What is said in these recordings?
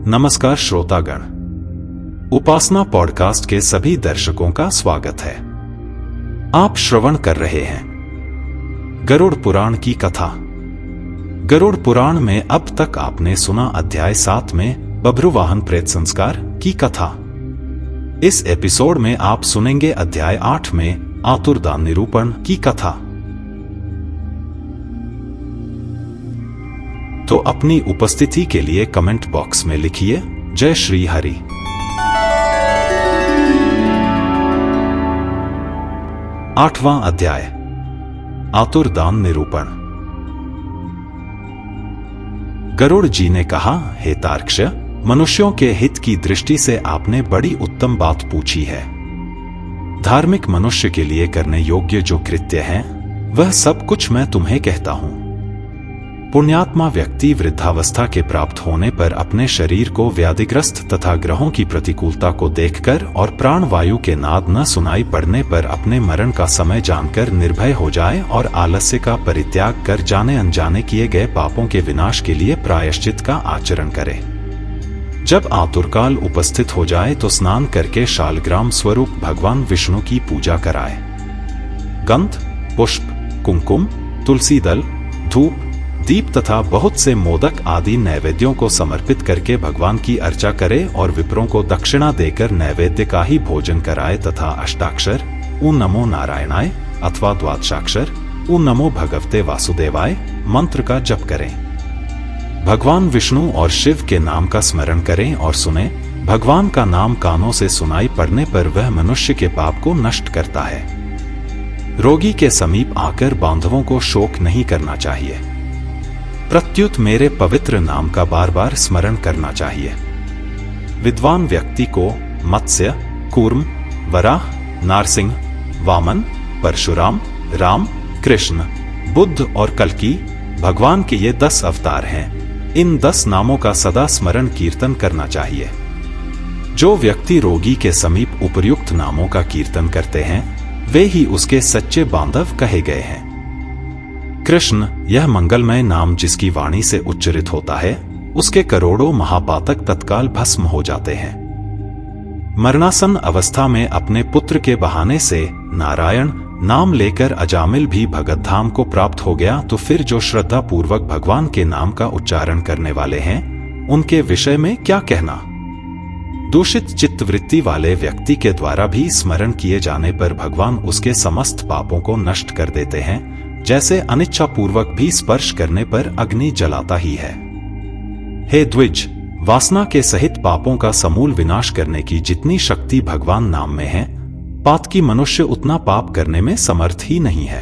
नमस्कार श्रोतागण, उपासना पॉडकास्ट के सभी दर्शकों का स्वागत है। आप श्रवण कर रहे हैं गरुड़ पुराण की कथा। गरुड़ पुराण में अब तक आपने सुना अध्याय 7 में बभ्रुवाहन प्रेत संस्कार की कथा। इस एपिसोड में आप सुनेंगे अध्याय 8 में आतुरदान निरूपण की कथा। तो अपनी उपस्थिति के लिए कमेंट बॉक्स में लिखिए जय श्री हरि। आठवां अध्याय आतुरदान निरूपण। गरुड़ जी ने कहा, हे तार्क्ष, मनुष्यों के हित की दृष्टि से आपने बड़ी उत्तम बात पूछी है। धार्मिक मनुष्य के लिए करने योग्य जो कृत्य हैं, वह सब कुछ मैं तुम्हें कहता हूं। पुण्यात्मा व्यक्ति वृद्धावस्था के प्राप्त होने पर अपने शरीर को व्याधिग्रस्त तथा ग्रहों की प्रतिकूलता को देखकर और प्राण वायु के नाद न सुनाई पड़ने पर अपने मरण का समय जानकर निर्भय हो जाए और आलस्य का परित्याग कर जाने अनजाने किए गए पापों के विनाश के लिए प्रायश्चित का आचरण करे। जब आतुरकाल उपस्थित हो जाए तो स्नान करके शालग्राम स्वरूप भगवान विष्णु की पूजा कराए। गंध, पुष्प, कुमकुम, तुलसी दल, धूप, दीप तथा बहुत से मोदक आदि नैवेद्यों को समर्पित करके भगवान की अर्चा करे और विप्रों को दक्षिणा देकर नैवेद्य का ही भोजन कराए तथा अष्टाक्षर ऊ नमो नारायणाय अथवा द्वादशाक्षर ऊ नमो भगवते वासुदेवाय मंत्र का जप करें। भगवान विष्णु और शिव के नाम का स्मरण करें और सुने। भगवान का नाम कानों से सुनाई पड़ने पर वह मनुष्य के पाप को नष्ट करता है। रोगी के समीप आकर बांधवों को शोक नहीं करना चाहिए। प्रत्युत मेरे पवित्र नाम का बार बार स्मरण करना चाहिए। विद्वान व्यक्ति को मत्स्य, कूर्म, वराह, नारसिंह, वामन, परशुराम, राम, कृष्ण, बुद्ध और कल्कि भगवान के ये 10 अवतार हैं। इन 10 नामों का सदा स्मरण कीर्तन करना चाहिए। जो व्यक्ति रोगी के समीप उपर्युक्त नामों का कीर्तन करते हैं, वे ही उसके सच्चे बांधव कहे गए हैं। कृष्ण, यह मंगलमय नाम जिसकी वाणी से उच्चरित होता है, उसके करोड़ों महापातक तत्काल भस्म हो जाते हैं। मरणासन अवस्था में अपने पुत्र के बहाने से नारायण नाम लेकर अजामिल भी भगत धाम को प्राप्त हो गया, तो फिर जो श्रद्धा पूर्वक भगवान के नाम का उच्चारण करने वाले हैं, उनके विषय में क्या कहना। दूषित चित्तवृत्ति वाले व्यक्ति के द्वारा भी स्मरण किए जाने पर भगवान उसके समस्त पापों को नष्ट कर देते हैं, जैसे अनिच्छा पूर्वक भी स्पर्श करने पर अग्नि जलाता ही है। हे द्विज, वासना के सहित पापों का समूल विनाश करने की जितनी शक्ति भगवान नाम में है, पातकी मनुष्य उतना पाप करने में समर्थ ही नहीं है।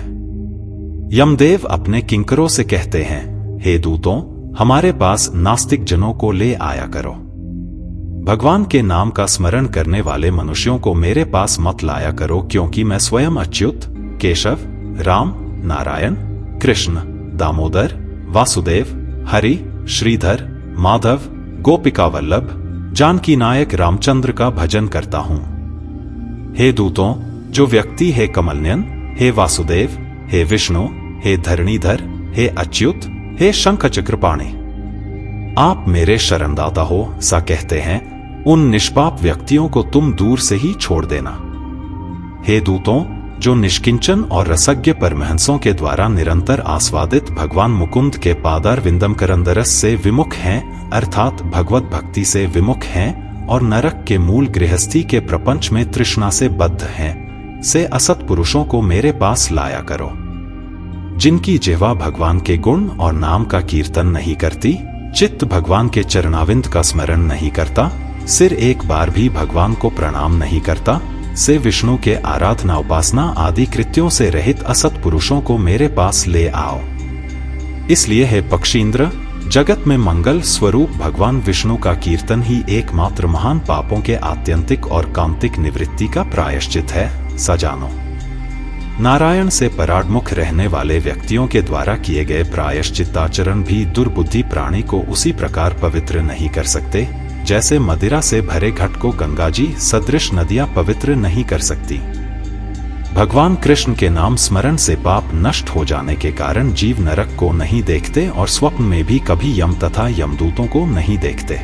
यमदेव अपने किंकरों से कहते हैं, हे दूतों, हमारे पास नास्तिक जनों को ले आया करो। भगवान के नाम का स्मरण करने वाले मनुष्यों को मेरे पास मत लाया करो, क्योंकि मैं स्वयं अच्युत, केशव, राम, नारायण, कृष्ण, दामोदर, वासुदेव, हरि, श्रीधर, माधव, गोपिका वल्लभ, जानकी नायक रामचंद्र का भजन करता हूं। हे दूतों, जो व्यक्ति हे कमलनयन, हे वासुदेव, हे विष्णु, हे धरणीधर, हे अच्युत, हे शंख चक्रपाणि, आप मेरे शरणदाता हो, सा कहते हैं, उन निष्पाप व्यक्तियों को तुम दूर से ही छोड़ देना। हे दूतों, जो निष्किंचन और रसज्ञ परमहंसों के द्वारा निरंतर आस्वादित भगवान मुकुंद के पादार विंदम करंदरस से विमुख हैं, अर्थात भगवत भक्ति से विमुख हैं और नरक के मूल गृहस्थी के प्रपंच में तृष्णा से बद्ध हैं, से असत पुरुषों को मेरे पास लाया करो। जिनकी जिह्वा भगवान के गुण और नाम का कीर्तन नहीं करती, चित्त भगवान के चरणाविंद का स्मरण नहीं करता, सिर एक बार भी भगवान को प्रणाम नहीं करता, से विष्णु के आराधना उपासना आदि कृत्यों से रहित असत पुरुषों को मेरे पास ले आओ। इसलिए हे पक्षींद्र, जगत में मंगल स्वरूप भगवान विष्णु का कीर्तन ही एकमात्र महान पापों के आत्यंतिक और कांतिक निवृत्ति का प्रायश्चित है, सजानो। नारायण से पराडमुख रहने वाले व्यक्तियों के द्वारा किए गए प्रायश्चित्ताचरण भी दुर्बुद्धि प्राणी को उसी प्रकार पवित्र नहीं कर सकते, जैसे मदिरा से भरे घट को गंगा जी सदृश नदियां पवित्र नहीं कर सकती। भगवान कृष्ण के नाम स्मरण से पाप नष्ट हो जाने के कारण जीव नरक को नहीं देखते और स्वप्न में भी कभी यम तथा यमदूतों को नहीं देखते।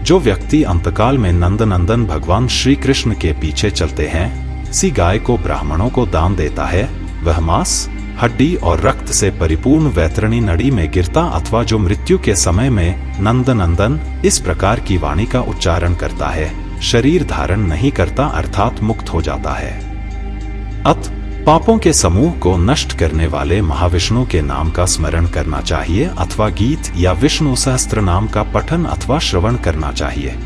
जो व्यक्ति अंतकाल में नंदनंदन भगवान श्री कृष्ण के पीछे चलते हैं, सी गाय को ब्राह्मणों को दान देता है, वह मांस, हड्डी और रक्त से परिपूर्ण वैतरणी नड़ी में गिरता अथवा जो मृत्यु के समय में नंदनंदन इस प्रकार की वाणी का उच्चारण करता है, शरीर धारण नहीं करता अर्थात मुक्त हो जाता है। अत पापों के समूह को नष्ट करने वाले महाविष्णु के नाम का स्मरण करना चाहिए अथवा गीत या विष्णु सहस्त्र नाम का पठन अथवा श्रवण करना चाहिए।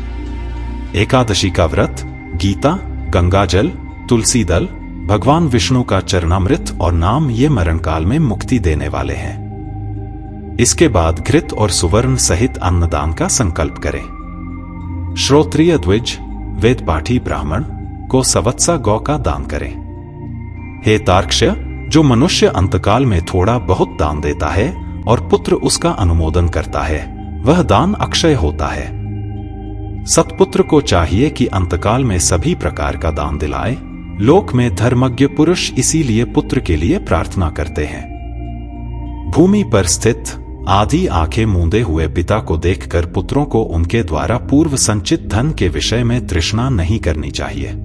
एकादशी का व्रत, गीता, गंगाजल, तुलसी दल, भगवान विष्णु का चरणामृत और नाम ये मरण काल में मुक्ति देने वाले हैं। इसके बाद घृत और सुवर्ण सहित अन्नदान का संकल्प करें। श्रोत्रिय द्विज वेद पाठी ब्राह्मण को सवत्सा गौ का दान करें। हे तार्क्ष्य, जो मनुष्य अंतकाल में थोड़ा बहुत दान देता है और पुत्र उसका अनुमोदन करता है, वह दान अक्षय होता है। सत्पुत्र को चाहिए कि अंतकाल में सभी प्रकार का दान दिलाए। लोक में धर्मज्ञ पुरुष इसीलिए पुत्र के लिए प्रार्थना करते हैं। भूमि पर स्थित आधी आंखें मूंदे हुए पिता को देखकर पुत्रों को उनके द्वारा पूर्व संचित धन के विषय में तृष्णा नहीं करनी चाहिए।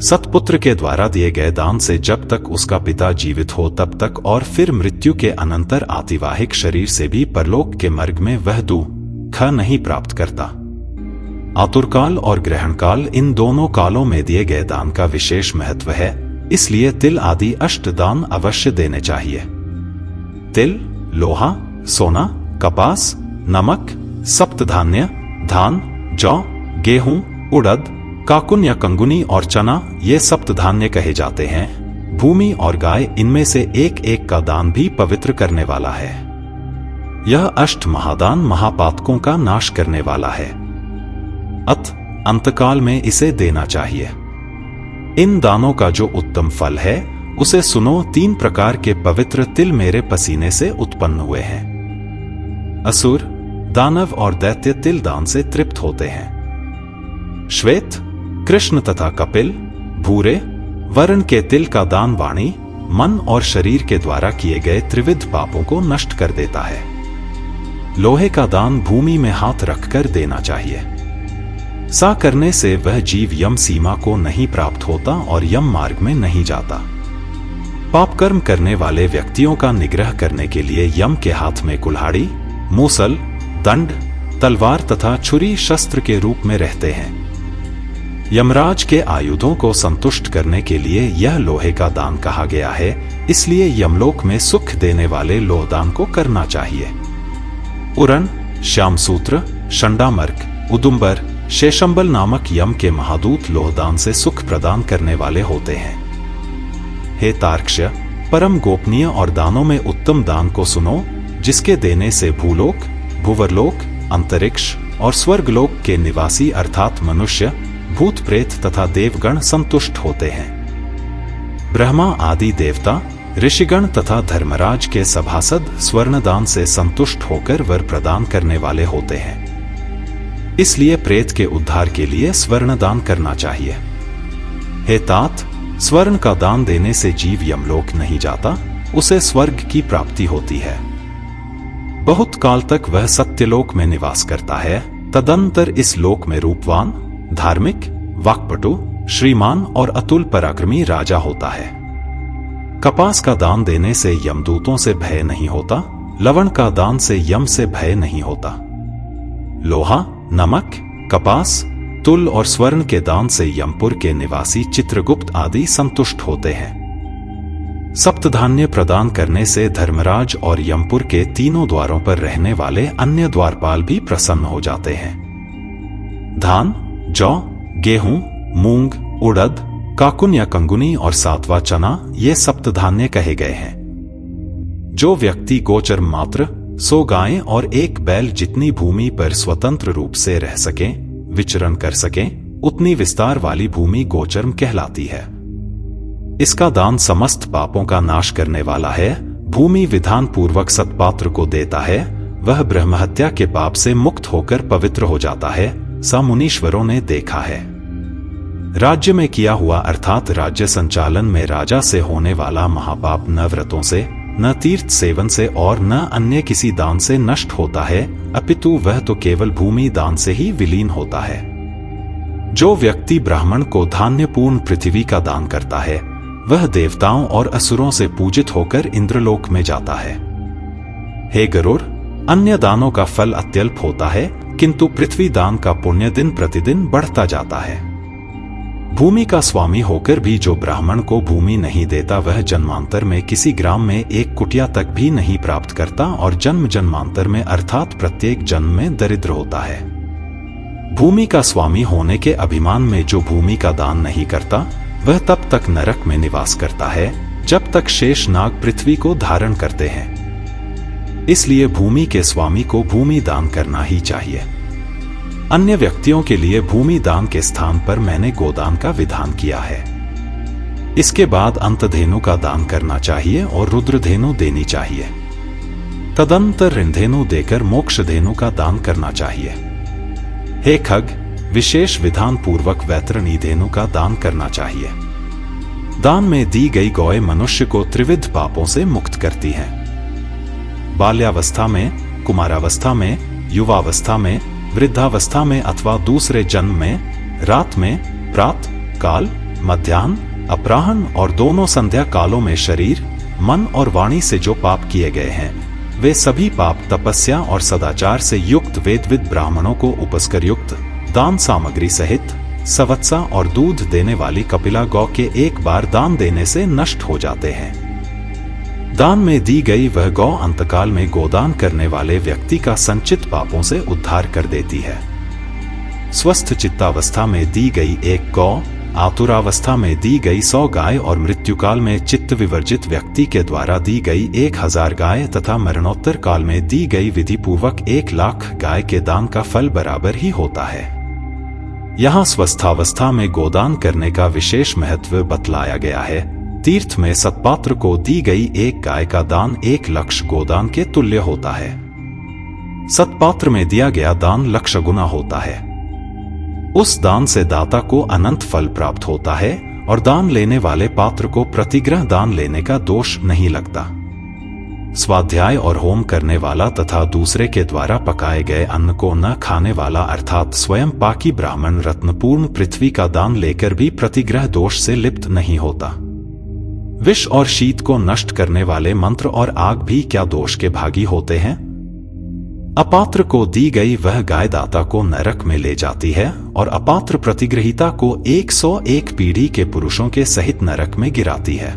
सत्पुत्र के द्वारा दिए गए दान से जब तक उसका पिता जीवित हो तब तक और फिर मृत्यु के अनंतर आतिवाहिक शरीर से भी परलोक के मार्ग में वह दुख नहीं प्राप्त करता। आतुरकाल और ग्रहणकाल इन दोनों कालों में दिए गए दान का विशेष महत्व है, इसलिए तिल आदि अष्ट दान अवश्य देने चाहिए। तिल, लोहा, सोना, कपास, नमक, सप्तधान्य, धान, जौ, गेहूं, उड़द, काकुन या कंगुनी और चना ये सप्तधान्य कहे जाते हैं। भूमि और गाय इनमें से एक एक का दान भी पवित्र करने वाला है। यह अष्ट महादान महापातकों का नाश करने वाला है। अत अंतकाल में इसे देना चाहिए। इन दानों का जो उत्तम फल है उसे सुनो। 3 प्रकार के पवित्र तिल मेरे पसीने से उत्पन्न हुए हैं। असुर, दानव और दैत्य तिल दान से तृप्त होते हैं। श्वेत, कृष्ण तथा कपिल, भूरे वर्ण के तिल का दान वाणी, मन और शरीर के द्वारा किए गए त्रिविध पापों को नष्ट कर देता है। लोहे का दान भूमि में हाथ रखकर देना चाहिए। सा करने से वह जीव यम सीमा को नहीं प्राप्त होता और यम मार्ग में नहीं जाता। पाप कर्म करने वाले व्यक्तियों का निग्रह करने के लिए यम के हाथ में कुल्हाड़ी, मूसल, दंड, तलवार तथा छुरी शस्त्र के रूप में रहते हैं। यमराज के आयुधों को संतुष्ट करने के लिए यह लोहे का दान कहा गया है, इसलिए यमलोक में सुख देने वाले लोहदान को करना चाहिए। उरण, श्यामसूत्र, शंडामर्क, उदुम्बर, शेषंबल नामक यम के महादूत लोहदान से सुख प्रदान करने वाले होते हैं। हे तार्क्ष्य, परम गोपनीय और दानों में उत्तम दान को सुनो, जिसके देने से भूलोक, भुवरलोक, अंतरिक्ष और स्वर्गलोक के निवासी अर्थात मनुष्य, भूत प्रेत तथा देवगण संतुष्ट होते हैं। ब्रह्मा आदि देवता, ऋषिगण तथा धर्मराज के सभासद स्वर्णदान से संतुष्ट होकर वर प्रदान करने वाले होते हैं। इसलिए प्रेत के उद्धार के लिए स्वर्ण दान करना चाहिए। हे तात, स्वर्ण का दान देने से जीव यमलोक नहीं जाता, उसे स्वर्ग की प्राप्ति होती है। बहुत काल तक वह सत्यलोक में निवास करता है। तदंतर इस लोक में रूपवान, धार्मिक, वाक्पटु, श्रीमान और अतुल पराक्रमी राजा होता है। कपास का दान देने से यमदूतों से भय नहीं होता। लवण का दान से यम से भय नहीं होता। लोहा, नमक, कपास, तुल और स्वर्ण के दान से यमपुर के निवासी चित्रगुप्त आदि संतुष्ट होते हैं। सप्तधान्य प्रदान करने से धर्मराज और यमपुर के तीनों द्वारों पर रहने वाले अन्य द्वारपाल भी प्रसन्न हो जाते हैं। धान, जौ, गेहूं, मूंग, उड़द, काकुन या कंगुनी और सातवा चना ये सप्तधान्य कहे गए हैं। जो व्यक्ति गोचर मात्र 100 गायें और 1 बैल जितनी भूमि पर स्वतंत्र रूप से रह सकें, विचरण कर सकें, उतनी विस्तार वाली भूमि गोचर्म कहलाती है। इसका दान समस्त पापों का नाश करने वाला है। भूमि विधान पूर्वक सत्पात्र को देता है, वह ब्रह्महत्या के पाप से मुक्त होकर पवित्र हो जाता है। सा मुनीश्वरों ने देखा है। राज्य में किया हुआ अर्थात राज्य संचालन में राजा से होने वाला महापाप 9 व्रतों से, न तीर्थ सेवन से और न अन्य किसी दान से नष्ट होता है, अपितु वह तो केवल भूमि दान से ही विलीन होता है। जो व्यक्ति ब्राह्मण को धान्यपूर्ण पृथ्वी का दान करता है, वह देवताओं और असुरों से पूजित होकर इंद्रलोक में जाता है। हे गरुड़, अन्य दानों का फल अत्यल्प होता है, किंतु पृथ्वी दान का पुण्य दिन प्रतिदिन बढ़ता जाता है। भूमि का स्वामी होकर भी जो ब्राह्मण को भूमि नहीं देता, वह जन्मांतर में किसी ग्राम में एक कुटिया तक भी नहीं प्राप्त करता और जन्म जन्मांतर में अर्थात प्रत्येक जन्म में दरिद्र होता है। भूमि का स्वामी होने के अभिमान में जो भूमि का दान नहीं करता, वह तब तक नरक में निवास करता है जब तक शेष नाग पृथ्वी को धारण करते हैं। इसलिए भूमि के स्वामी को भूमि दान करना ही चाहिए। अन्य व्यक्तियों के लिए भूमि दान के स्थान पर मैंने गोदान का विधान किया है। इसके बाद अंतधेनु का दान करना चाहिए और रुद्रधेनु देनी चाहिए। तदंतर ऋणधेनु देकर मोक्षधेनु का दान करना चाहिए। हे खग, विशेष विधान पूर्वक वैतरणी धेनु का दान करना चाहिए। दान में दी गई गौ मनुष्य को त्रिविध पापों से मुक्त करती है। बाल्यावस्था में, कुमारावस्था में, युवावस्था में, वृद्धावस्था में अथवा दूसरे जन्म में, रात में, प्रातः काल, मध्याह्न, अपराह्न और दोनों संध्या कालों में शरीर, मन और वाणी से जो पाप किए गए हैं, वे सभी पाप तपस्या और सदाचार से युक्त वेदविद ब्राह्मणों को उपस्कर युक्त दान सामग्री सहित सवत्सा और दूध देने वाली कपिला गौ के एक बार दान देने से नष्ट हो जाते हैं। दान में दी गई वह गौ अंतकाल में गोदान करने वाले व्यक्ति का संचित पापों से उद्धार कर देती है। स्वस्थ चित्तावस्था में दी गई एक गौ, आतुरावस्था में दी गई 100 गाय और मृत्युकाल में चित्त विवर्जित व्यक्ति के द्वारा दी गई 1000 गाय तथा मरणोत्तर काल में दी गई विधि पूर्वक 1,00,000 गाय के दान का फल बराबर ही होता है। यहाँ स्वस्थावस्था में गोदान करने का विशेष महत्व बतलाया गया है। तीर्थ में सत्पात्र को दी गई एक गाय का दान 1,00,000 गोदान के तुल्य होता है। सत्पात्र में दिया गया दान 1,00,000 गुना होता है। उस दान से दाता को अनंत फल प्राप्त होता है और दान लेने वाले पात्र को प्रतिग्रह दान लेने का दोष नहीं लगता। स्वाध्याय और होम करने वाला तथा दूसरे के द्वारा पकाए गए अन्न को न खाने वाला अर्थात स्वयं पाकी ब्राह्मण रत्नपूर्ण पृथ्वी का दान लेकर भी प्रतिग्रह दोष से लिप्त नहीं होता। विष और शीत को नष्ट करने वाले मंत्र और आग भी क्या दोष के भागी होते हैं? अपात्र को दी गई वह गाय दाता को नरक में ले जाती है और अपात्र प्रतिग्रहिता को 101 पीढ़ी के पुरुषों के सहित नरक में गिराती है।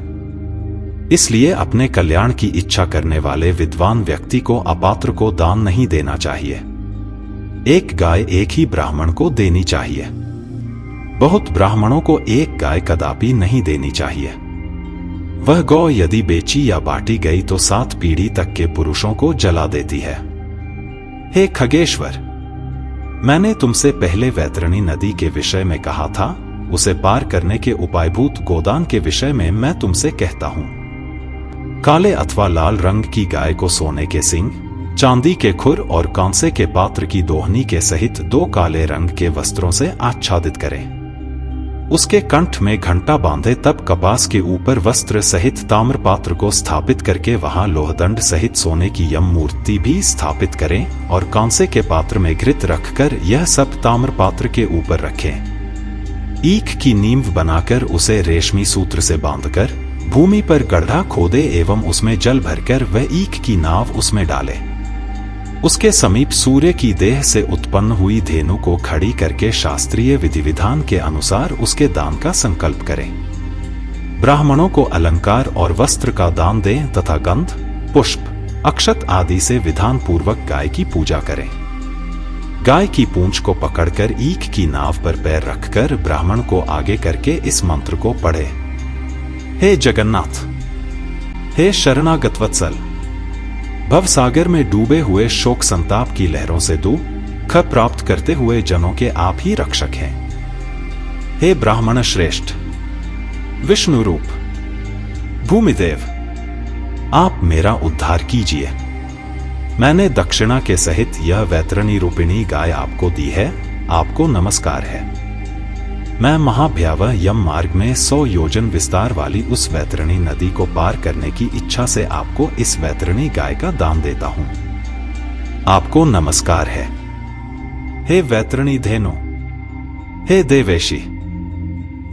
इसलिए अपने कल्याण की इच्छा करने वाले विद्वान व्यक्ति को अपात्र को दान नहीं देना चाहिए। एक गाय एक ही ब्राह्मण को देनी चाहिए। बहुत ब्राह्मणों को एक गाय कदापि नहीं देनी चाहिए। वह गौ यदि बेची या बांटी गई तो 7 पीढ़ी तक के पुरुषों को जला देती है। हे खगेश्वर, मैंने तुमसे पहले वैतरणी नदी के विषय में कहा था, उसे पार करने के उपायभूत गोदान के विषय में मैं तुमसे कहता हूं। काले अथवा लाल रंग की गाय को सोने के सींग, चांदी के खुर और कांसे के पात्र की दोहनी के सहित 2 काले रंग के वस्त्रों से आच्छादित करें। उसके कंठ में घंटा बांधे, तब कपास के ऊपर वस्त्र सहित ताम्र पात्र को स्थापित करके वहां लोहदंड सहित सोने की यम मूर्ति भी स्थापित करें और कांसे के पात्र में घृत रखकर यह सब ताम्र पात्र के ऊपर रखें। ईख की नींव बनाकर उसे रेशमी सूत्र से बांधकर भूमि पर गड्ढा खोदे एवं उसमें जल भरकर वह ईख की नाव उसमें डाले। उसके समीप सूर्य की देह से उत्पन्न हुई धेनु को खड़ी करके शास्त्रीय विधि विधान के अनुसार उसके दान का संकल्प करें। ब्राह्मणों को अलंकार और वस्त्र का दान दें तथा गंध, पुष्प, अक्षत आदि से विधान पूर्वक गाय की पूजा करें। गाय की पूंछ को पकड़कर ईख की नाव पर पैर रखकर ब्राह्मण को आगे करके इस मंत्र को पढ़े। हे जगन्नाथ, हे शरणागत वत्सल, भवसागर में डूबे हुए शोक संताप की लहरों से दुख प्राप्त करते हुए जनों के आप ही रक्षक हैं। हे ब्राह्मण श्रेष्ठ, विष्णु रूप, भूमिदेव, आप मेरा उद्धार कीजिए। मैंने दक्षिणा के सहित यह वैतरणी रूपिणी गाय आपको दी है, आपको नमस्कार है। मैं महाभयावह यम मार्ग में 100 योजन विस्तार वाली उस वैतरणी नदी को पार करने की इच्छा से आपको इस वैतरणी गाय का दान देता हूं। आपको नमस्कार है, हे वैतरणी धेनु, हे देवेशी।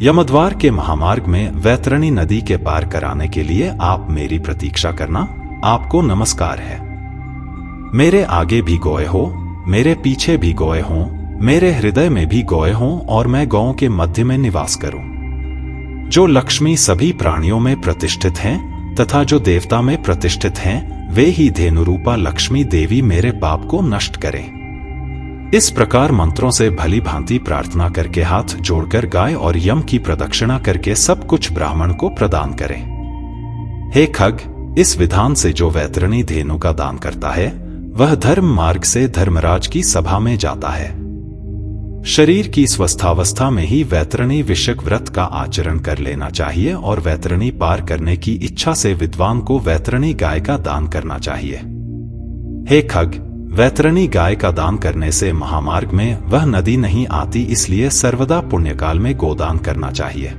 यमद्वार के महामार्ग में वैतरणी नदी के पार कराने के लिए आप मेरी प्रतीक्षा करना। आपको नमस्कार है। मेरे आगे भी गोए हो, मेरे पीछे भी गोए हों, मेरे हृदय में भी गोए हों और मैं गौओं के मध्य में निवास करूं। जो लक्ष्मी सभी प्राणियों में प्रतिष्ठित हैं तथा जो देवता में प्रतिष्ठित हैं, वे ही धेनुरूपा लक्ष्मी देवी मेरे पाप को नष्ट करें। इस प्रकार मंत्रों से भली भांति प्रार्थना करके हाथ जोड़कर गाय और यम की प्रदक्षिणा करके सब कुछ ब्राह्मण को प्रदान करें। हे खग, इस विधान से जो वैतरणी धेनु का दान करता है वह धर्म मार्ग से धर्मराज की सभा में जाता है। शरीर की स्वस्थावस्था में ही वैतरणी विषक व्रत का आचरण कर लेना चाहिए और वैतरणी पार करने की इच्छा से विद्वान को वैतरणी गाय का दान करना चाहिए। हे खग, वैतरणी गाय का दान करने से महामार्ग में वह नदी नहीं आती, इसलिए सर्वदा पुण्यकाल में गोदान करना चाहिए।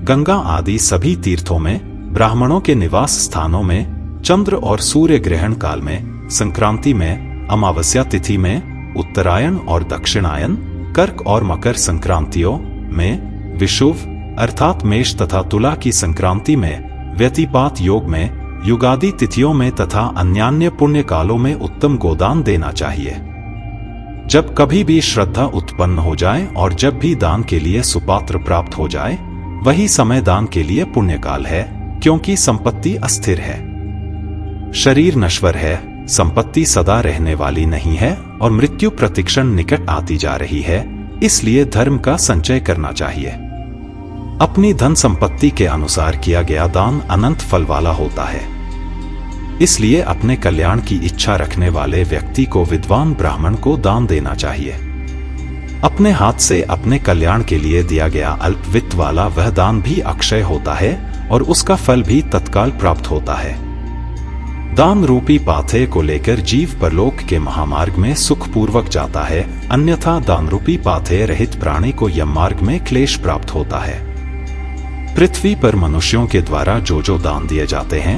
गंगा आदि सभी तीर्थों में, ब्राह्मणों के निवास स्थानों में, चंद्र और सूर्य ग्रहण काल में, संक्रांति में, अमावस्या तिथि में, उत्तरायण और दक्षिणायन, कर्क और मकर संक्रांतियों में, विषुव अर्थात मेष तथा तुला की संक्रांति में, व्यतिपात योग में, युगादि तिथियों में तथा अन्यान्य पुण्य कालों में उत्तम गोदान देना चाहिए। जब कभी भी श्रद्धा उत्पन्न हो जाए और जब भी दान के लिए सुपात्र प्राप्त हो जाए, वही समय दान के लिए पुण्यकाल है, क्योंकि संपत्ति अस्थिर है, शरीर नश्वर है, संपत्ति सदा रहने वाली नहीं है और मृत्यु प्रतिक्षण निकट आती जा रही है। इसलिए धर्म का संचय करना चाहिए। अपनी धन संपत्ति के अनुसार किया गया दान अनंत फल वाला होता है। इसलिए अपने कल्याण की इच्छा रखने वाले व्यक्ति को विद्वान ब्राह्मण को दान देना चाहिए। अपने हाथ से अपने कल्याण के लिए दिया गया अल्प वित्त वाला वह दान भी अक्षय होता है और उसका फल भी तत्काल प्राप्त होता है। दान रूपी पाथेय को लेकर जीव परलोक के महामार्ग में सुखपूर्वक जाता है, अन्यथा दान रूपी पाथेय रहित प्राणी को यम मार्ग में क्लेश प्राप्त होता है। पृथ्वी पर मनुष्यों के द्वारा जो जो दान दिए जाते हैं,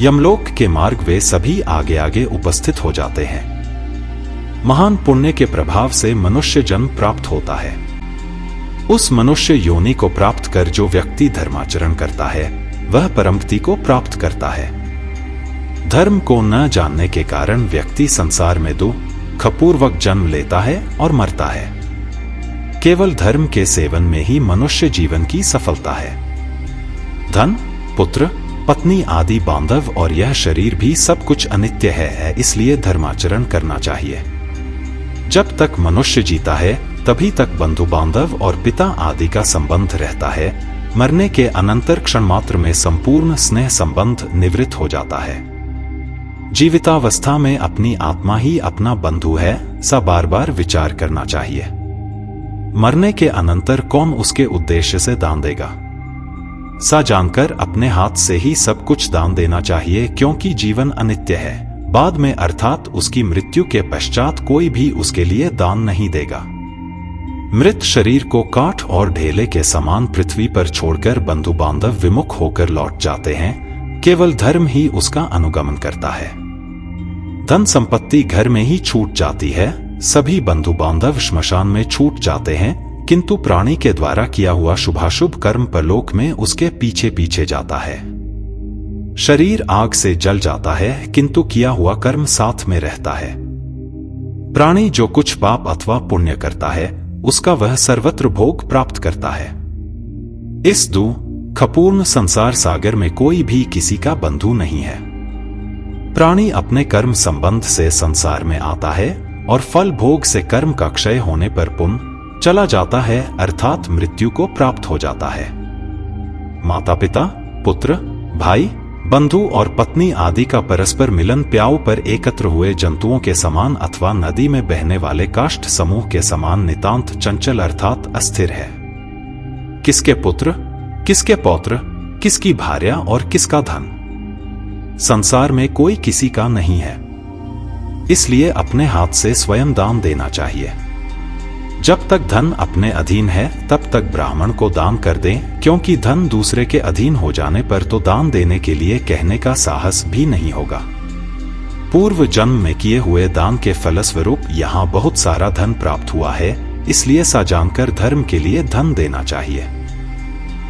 यमलोक के मार्ग वे सभी आगे आगे उपस्थित हो जाते हैं। महान पुण्य के प्रभाव से मनुष्य जन्म प्राप्त होता है। उस मनुष्य योनि को प्राप्त कर जो व्यक्ति धर्माचरण करता है वह परमगति को प्राप्त करता है। धर्म को न जानने के कारण व्यक्ति संसार में दुःखपूर्वक जन्म लेता है और मरता है। केवल धर्म के सेवन में ही मनुष्य जीवन की सफलता है। धन, पुत्र, पत्नी आदि बांधव और यह शरीर भी सब कुछ अनित्य है, इसलिए धर्माचरण करना चाहिए। जब तक मनुष्य जीता है तभी तक बंधु बांधव और पिता आदि का संबंध रहता है। मरने के अनंतर क्षण मात्र में संपूर्ण स्नेह संबंध निवृत्त हो जाता है। जीवितावस्था में अपनी आत्मा ही अपना बंधु है, सा बार बार विचार करना चाहिए। मरने के अनंतर कौन उसके उद्देश्य से दान देगा, सा जानकर अपने हाथ से ही सब कुछ दान देना चाहिए, क्योंकि जीवन अनित्य है। बाद में अर्थात उसकी मृत्यु के पश्चात कोई भी उसके लिए दान नहीं देगा। मृत शरीर को काठ और ढेले के समान पृथ्वी पर छोड़कर बंधु बांधव विमुख होकर लौट जाते हैं। केवल धर्म ही उसका अनुगमन करता है। धन संपत्ति घर में ही छूट जाती है, सभी बंधु बांधव श्मशान में छूट जाते हैं, किंतु प्राणी के द्वारा किया हुआ शुभाशुभ कर्म परलोक में उसके पीछे पीछे जाता है। शरीर आग से जल जाता है, किंतु किया हुआ कर्म साथ में रहता है। प्राणी जो कुछ पाप अथवा पुण्य करता है उसका वह सर्वत्र भोग प्राप्त करता है। इस दुःखपूर्ण संसार सागर में कोई भी किसी का बंधु नहीं है। प्राणी अपने कर्म संबंध से संसार में आता है और फल भोग से कर्म का क्षय होने पर पुनः चला जाता है, अर्थात मृत्यु को प्राप्त हो जाता है। माता पिता, पुत्र, भाई, बंधु और पत्नी आदि का परस्पर मिलन प्याऊ पर एकत्र हुए जंतुओं के समान अथवा नदी में बहने वाले काष्ठ समूह के समान नितांत चंचल अर्थात अस्थिर है। किसके पुत्र, किसके पौत्र, किसकी भार्या और किसका धन, संसार में कोई किसी का नहीं है। इसलिए अपने हाथ से स्वयं दान देना चाहिए। जब तक धन अपने अधीन है तब तक ब्राह्मण को दान कर दें, क्योंकि धन दूसरे के अधीन हो जाने पर तो दान देने के लिए कहने का साहस भी नहीं होगा। पूर्व जन्म में किए हुए दान के फलस्वरूप यहाँ बहुत सारा धन प्राप्त हुआ है, इसलिए सा जानकर धर्म के लिए धन देना चाहिए।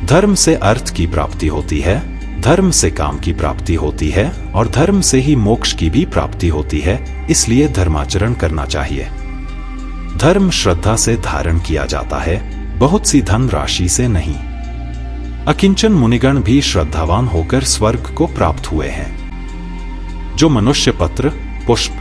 धर्म से अर्थ की प्राप्ति होती है, धर्म से काम की प्राप्ति होती है और धर्म से ही मोक्ष की भी प्राप्ति होती है, इसलिए धर्माचरण करना चाहिए। धर्म श्रद्धा से धारण किया जाता है, बहुत सी धन राशि से नहीं। अकिंचन मुनिगण भी श्रद्धावान होकर स्वर्ग को प्राप्त हुए हैं। जो मनुष्य पत्र, पुष्प,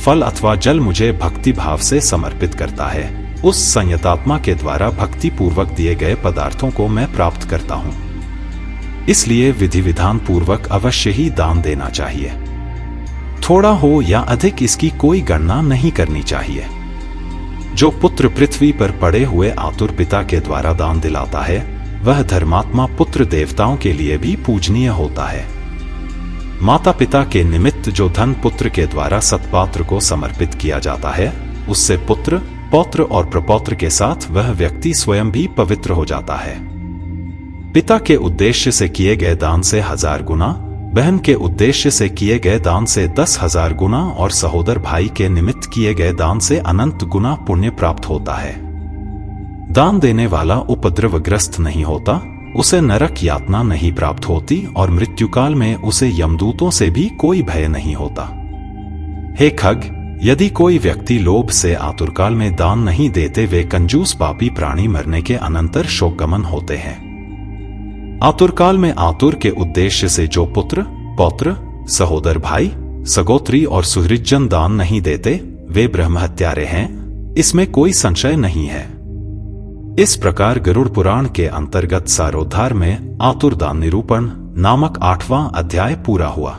फल अथवा जल मुझे भक्ति भाव से समर्पित करता है, उस संयतात्मा के द्वारा भक्ति पूर्वक दिए गए पदार्थों को मैं प्राप्त करता हूं। इसलिए विधि विधान पूर्वक अवश्य ही दान देना चाहिए। थोड़ा हो या अधिक इसकी कोई गणना नहीं करनी चाहिए। जो पुत्र पृथ्वी पर पड़े हुए आतुर पिता के द्वारा दान दिलाता है, वह धर्मात्मा पुत्र देवताओं के लिए भी पूजनीय होता है। माता पिता के निमित्त जो धन पुत्र के द्वारा सत्पात्र को समर्पित किया जाता है, उससे पुत्र, पौत्र और प्रपौत्र के साथ वह व्यक्ति स्वयं भी पवित्र हो जाता है। पिता के उद्देश्य से किए गए दान से 1000 गुना, बहन के उद्देश्य से किए गए दान से 10,000 गुना और सहोदर भाई के निमित्त किए गए दान से अनंत गुना पुण्य प्राप्त होता है। दान देने वाला उपद्रवग्रस्त नहीं होता, उसे नरक यातना नहीं प्राप्त होती और मृत्युकाल में उसे यमदूतों से भी कोई भय नहीं होता। हे खग, यदि कोई व्यक्ति लोभ से आतुरकाल में दान नहीं देते, वे कंजूस पापी प्राणी मरने के अनंतर शोकगमन होते हैं। आतुरकाल में आतुर के उद्देश्य से जो पुत्र, पौत्र, सहोदर भाई, सगोत्री और सुहृदजन दान नहीं देते, वे ब्रह्महत्यारे हैं, इसमें कोई संशय नहीं है। इस प्रकार गरुड़ पुराण के अंतर्गत सारोद्धार में आतुर दान निरूपण नामक 8वां अध्याय पूरा हुआ।